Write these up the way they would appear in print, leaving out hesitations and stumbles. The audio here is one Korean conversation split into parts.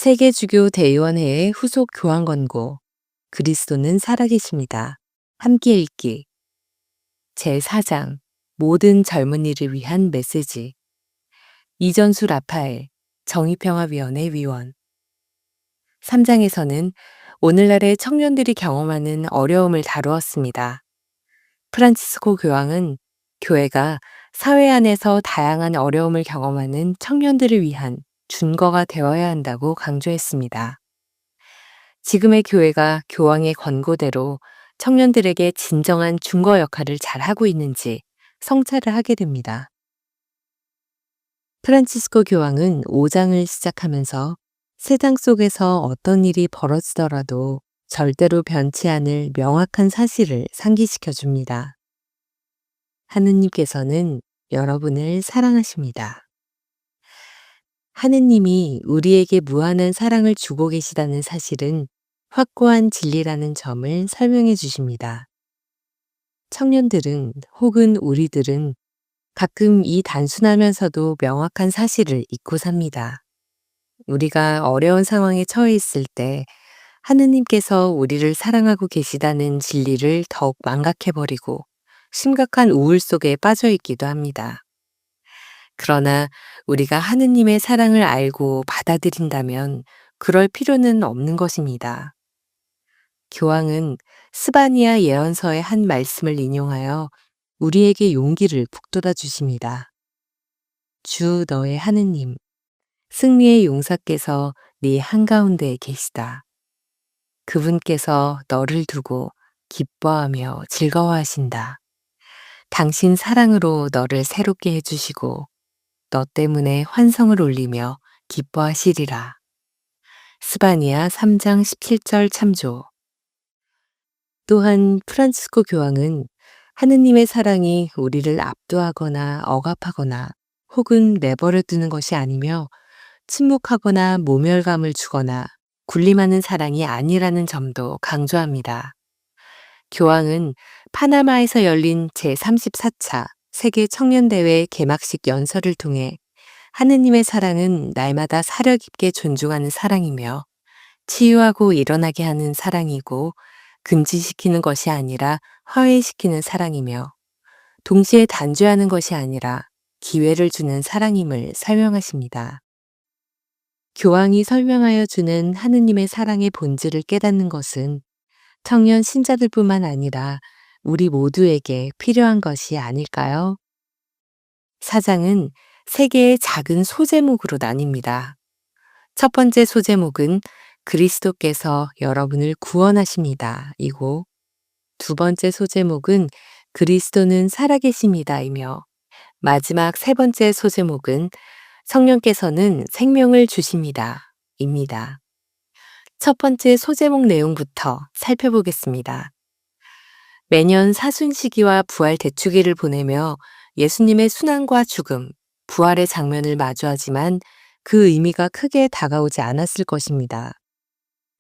세계주교대의원회의 후속 교황 권고. 그리스도는 살아계십니다. 함께 읽기. 제4장. 모든 젊은이를 위한 메시지. 이전수 라파엘, 정의평화위원회 위원. 3장에서는 오늘날의 청년들이 경험하는 어려움을 다루었습니다. 프란치스코 교황은 교회가 사회 안에서 다양한 어려움을 경험하는 청년들을 위한 준거가 되어야 한다고 강조했습니다. 지금의 교회가 교황의 권고대로 청년들에게 진정한 준거 역할을 잘하고 있는지 성찰을 하게 됩니다. 프란치스코 교황은 5장을 시작하면서 세상 속에서 어떤 일이 벌어지더라도 절대로 변치 않을 명확한 사실을 상기시켜 줍니다. 하느님께서는 여러분을 사랑하십니다. 하느님이 우리에게 무한한 사랑을 주고 계시다는 사실은 확고한 진리라는 점을 설명해 주십니다. 청년들은 혹은 우리들은 가끔 이 단순하면서도 명확한 사실을 잊고 삽니다. 우리가 어려운 상황에 처해 있을 때 하느님께서 우리를 사랑하고 계시다는 진리를 더욱 망각해버리고 심각한 우울 속에 빠져 있기도 합니다. 그러나 우리가 하느님의 사랑을 알고 받아들인다면 그럴 필요는 없는 것입니다. 교황은 스바니아 예언서의 한 말씀을 인용하여 우리에게 용기를 북돋아 주십니다. 주 너의 하느님, 승리의 용사께서 네 한가운데에 계시다. 그분께서 너를 두고 기뻐하며 즐거워하신다. 당신 사랑으로 너를 새롭게 해주시고 너 때문에 환성을 올리며 기뻐하시리라. 스바니아 3장 17절 참조. 또한 프란치스코 교황은 하느님의 사랑이 우리를 압도하거나 억압하거나 혹은 내버려 두는 것이 아니며 침묵하거나 모멸감을 주거나 군림하는 사랑이 아니라는 점도 강조합니다. 교황은 파나마에서 열린 제34차 세계 청년대회 개막식 연설을 통해 하느님의 사랑은 날마다 사려 깊게 존중하는 사랑이며 치유하고 일어나게 하는 사랑이고 금지시키는 것이 아니라 화해시키는 사랑이며 동시에 단죄하는 것이 아니라 기회를 주는 사랑임을 설명하십니다. 교황이 설명하여 주는 하느님의 사랑의 본질을 깨닫는 것은 청년 신자들뿐만 아니라 우리 모두에게 필요한 것이 아닐까요? 사장은 세 개의 작은 소제목으로 나뉩니다. 첫 번째 소제목은 그리스도께서 여러분을 구원하십니다. 이고 두 번째 소제목은 그리스도는 살아계십니다. 이며 마지막 세 번째 소제목은 성령께서는 생명을 주십니다. 입니다. 첫 번째 소제목 내용부터 살펴보겠습니다. 매년 사순시기와 부활 대축일을 보내며 예수님의 순환과 죽음, 부활의 장면을 마주하지만 그 의미가 크게 다가오지 않았을 것입니다.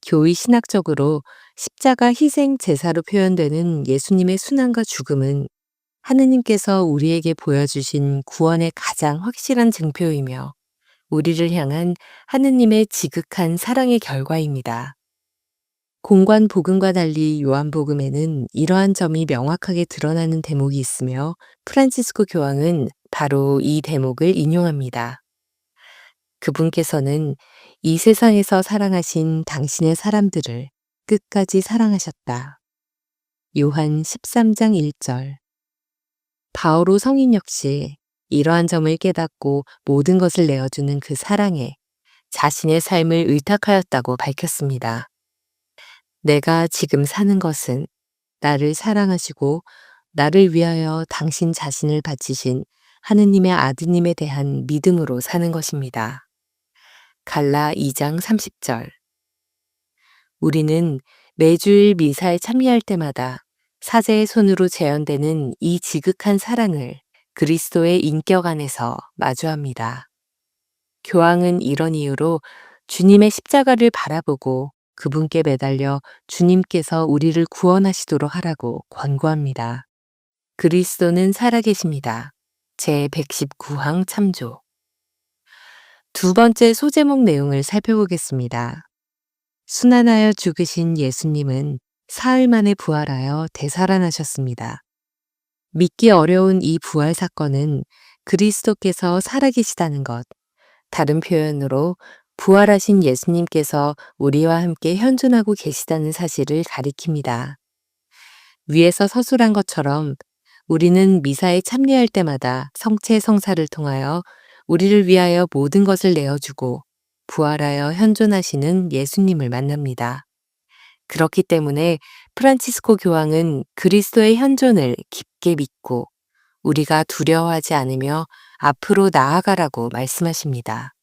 교의 신학적으로 십자가 희생 제사로 표현되는 예수님의 순환과 죽음은 하느님께서 우리에게 보여주신 구원의 가장 확실한 증표이며 우리를 향한 하느님의 지극한 사랑의 결과입니다. 공관 복음과 달리 요한복음에는 이러한 점이 명확하게 드러나는 대목이 있으며 프란치스코 교황은 바로 이 대목을 인용합니다. 그분께서는 이 세상에서 사랑하신 당신의 사람들을 끝까지 사랑하셨다. 요한 13장 1절. 바오로 성인 역시 이러한 점을 깨닫고 모든 것을 내어주는 그 사랑에 자신의 삶을 의탁하였다고 밝혔습니다. 내가 지금 사는 것은 나를 사랑하시고 나를 위하여 당신 자신을 바치신 하느님의 아드님에 대한 믿음으로 사는 것입니다. 갈라 2장 30절. 우리는 매주일 미사에 참여할 때마다 사제의 손으로 재현되는 이 지극한 사랑을 그리스도의 인격 안에서 마주합니다. 교황은 이런 이유로 주님의 십자가를 바라보고 그분께 매달려 주님께서 우리를 구원하시도록 하라고 권고합니다. 그리스도는 살아계십니다. 제119항 참조. 두 번째 소제목 내용을 살펴보겠습니다. 순환하여 죽으신 예수님은 사흘 만에 부활하여 되살아나셨습니다. 믿기 어려운 이 부활 사건은 그리스도께서 살아계시다는 것, 다른 표현으로 부활하신 예수님께서 우리와 함께 현존하고 계시다는 사실을 가리킵니다. 위에서 서술한 것처럼 우리는 미사에 참여할 때마다 성체 성사를 통하여 우리를 위하여 모든 것을 내어주고 부활하여 현존하시는 예수님을 만납니다. 그렇기 때문에 프란치스코 교황은 그리스도의 현존을 깊게 믿고 우리가 두려워하지 않으며 앞으로 나아가라고 말씀하십니다.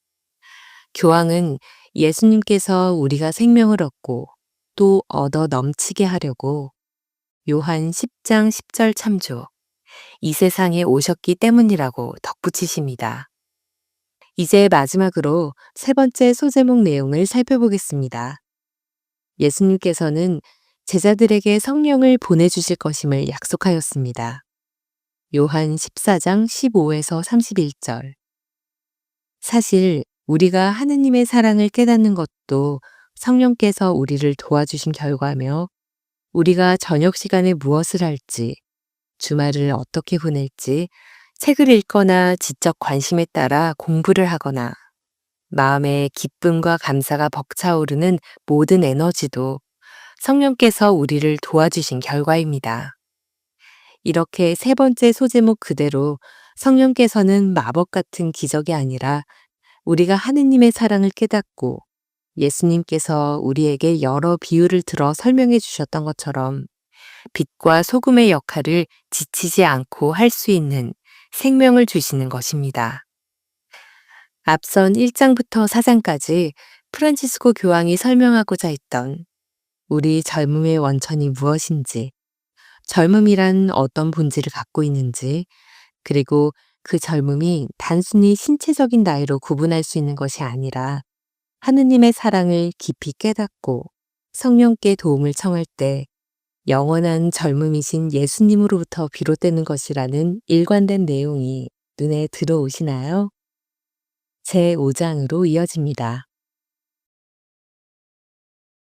교황은 예수님께서 우리가 생명을 얻고 또 얻어 넘치게 하려고 요한 10장 10절 참조, 이 세상에 오셨기 때문이라고 덧붙이십니다. 이제 마지막으로 세 번째 소제목 내용을 살펴보겠습니다. 예수님께서는 제자들에게 성령을 보내주실 것임을 약속하였습니다. 요한 14장 15에서 31절. 사실 우리가 하느님의 사랑을 깨닫는 것도 성령께서 우리를 도와주신 결과며 우리가 저녁 시간에 무엇을 할지, 주말을 어떻게 보낼지, 책을 읽거나 지적 관심에 따라 공부를 하거나 마음에 기쁨과 감사가 벅차오르는 모든 에너지도 성령께서 우리를 도와주신 결과입니다. 이렇게 세 번째 소제목 그대로 성령께서는 마법 같은 기적이 아니라 우리가 하느님의 사랑을 깨닫고 예수님께서 우리에게 여러 비유를 들어 설명해 주셨던 것처럼 빛과 소금의 역할을 지치지 않고 할 수 있는 생명을 주시는 것입니다. 앞선 1장부터 4장까지 프란치스코 교황이 설명하고자 했던 우리 젊음의 원천이 무엇인지, 젊음이란 어떤 본질을 갖고 있는지, 그리고 그 젊음이 단순히 신체적인 나이로 구분할 수 있는 것이 아니라 하느님의 사랑을 깊이 깨닫고 성령께 도움을 청할 때 영원한 젊음이신 예수님으로부터 비롯되는 것이라는 일관된 내용이 눈에 들어오시나요? 제 5장으로 이어집니다.